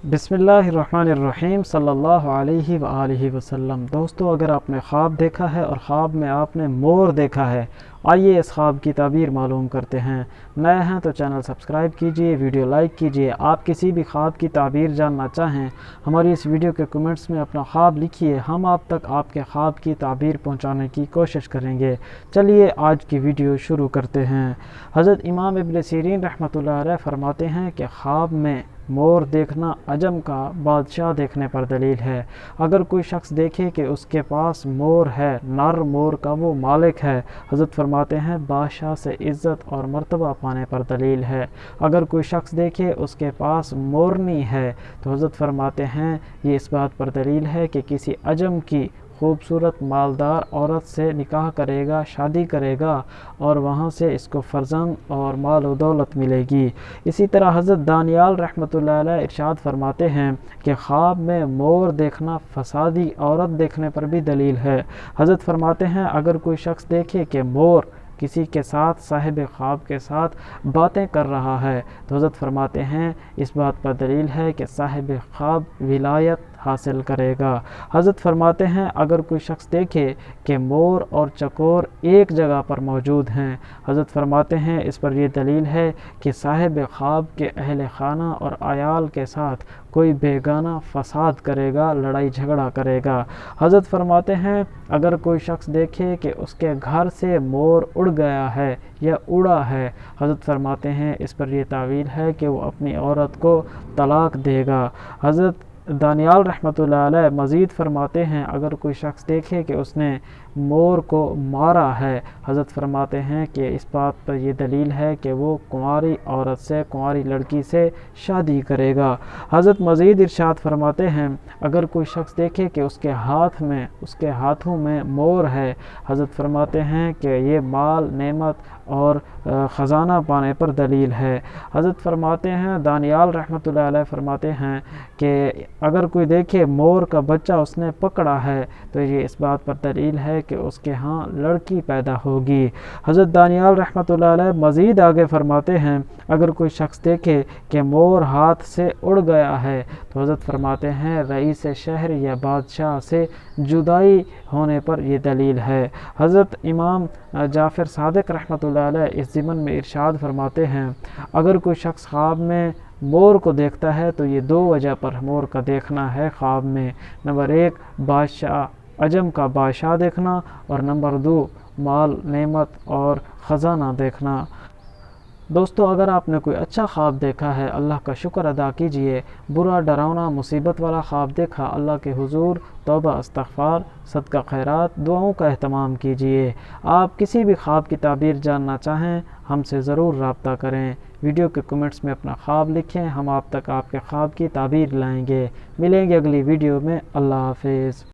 बिस्मिल्लाहिर्रहमानिर्रहीम सल्लल्लाहु अलैहि वआलिहि वसल्लम। दोस्तों, अगर आपने ख्वाब देखा है और ख्वाब में आपने मोर देखा है, आइए इस ख्वाब की ताबीर मालूम करते हैं। नए हैं तो चैनल सब्सक्राइब कीजिए, वीडियो लाइक कीजिए। आप किसी भी ख्वाब की ताबीर जानना चाहें, हमारी इस वीडियो के कमेंट्स में अपना ख्वाब लिखिए, हम आप तक आपके ख्वाब की ताबीर पहुंचाने की कोशिश करेंगे। चलिए आज की वीडियो शुरू करते हैं। हज़रत इमाम इब्न सीरीन रहमतुल्लाह अलैह फरमाते हैं कि ख्वाब में मोर देखना अजम का बादशाह देखने पर दलील है। अगर कोई शख्स देखे कि उसके पास मोर है, नर मोर का वो मालिक है, हज़रत फरमाते हैं बादशाह से इज़्ज़त और मर्तबा पाने पर दलील है। अगर कोई शख्स देखे उसके पास मोरनी है तो हज़रत फरमाते हैं ये इस बात पर दलील है कि किसी अजम की खूबसूरत मालदार औरत से निकाह करेगा, शादी करेगा और वहाँ से इसको फ़र्जंद और माल व दौलत मिलेगी। इसी तरह हज़रत दानियाल रहमतुल्लाह अलैह इरशाद फरमाते हैं कि ख्वाब में मोर देखना फसादी औरत देखने पर भी दलील है। हज़रत फरमाते हैं अगर कोई शख्स देखे कि मोर किसी के साथ, साहिब ख्वाब के साथ बातें कर रहा है तो हज़रत फरमाते हैं इस बात पर दलील है कि साहिब ख्वाब विलायत हासिल करेगा। हज़रत फरमाते हैं अगर कोई शख्स देखे कि मोर और चकोर एक जगह पर मौजूद हैं, हज़रत फरमाते हैं इस पर यह दलील है कि साहिब ख्वाब के अहल खाना और आयाल के साथ कोई बेगाना फसाद करेगा, लड़ाई झगड़ा करेगा। हज़रत फरमाते हैं अगर कोई शख्स देखे कि उसके घर से मोर उड़ गया है या उड़ा है, हज़रत फरमाते हैं इस पर यह तावील है कि वो अपनी औरत को तलाक देगा। हज़रत दानियाल रहमतुल्लाह अलैह मज़ीद फरमाते हैं अगर कोई शख्स देखे कि उसने मोर को मारा है, हज़रत फरमाते हैं कि इस बात पर यह दलील है कि वो कुंवारी औरत से, कुंवारी लड़की से शादी करेगा। हज़रत मज़ीद इरशाद फरमाते हैं अगर कोई शख्स देखे कि उसके हाथों में मोर है, हज़रत फरमाते हैं कि ये माल, नेमत और ख़जाना पाने पर दलील है। हज़रत फरमाते हैं दानियाल रहमतुल्लाह अलैह फरमाते हैं कि अगर कोई देखे मोर का बच्चा उसने पकड़ा है तो ये इस बात पर दलील है कि उसके यहाँ लड़की पैदा होगी। हज़रत दानियाल रहमतुल्लाह अलैह मज़ीद आगे फरमाते हैं अगर कोई शख्स देखे कि मोर हाथ से उड़ गया है तो हज़रत फरमाते हैं रईस शहर या बादशाह से जुदाई होने पर यह दलील है। हज़रत इमाम जाफ़र सादिक रहमतुल्लाह अलैह इस ज़िमन में इरशाद फरमाते हैं अगर कोई शख्स ख्वाब में मोर को देखता है तो ये दो वजह पर मोर का देखना है ख्वाब में। नंबर 1 बादशाह, अजम का बादशाह देखना, और नंबर 2 माल, नेमत और ख़जाना देखना। दोस्तों, अगर आपने कोई अच्छा ख्वाब देखा है अल्लाह का शुक्र अदा कीजिए। बुरा, डरावना, मुसीबत वाला ख्वाब देखा अल्लाह के हुजूर तौबा, इस्तग़फ़ार, सदका खैरात, दुआओं का एहतमाम कीजिए। आप किसी भी ख्वाब की ताबीर जानना चाहें हमसे ज़रूर रब्ता करें। वीडियो के कमेंट्स में अपना ख्वाब लिखें, हम आप तक आपके ख्वाब की ताबीर लाएंगे। मिलेंगे अगली वीडियो में। अल्लाह हाफ़िज़।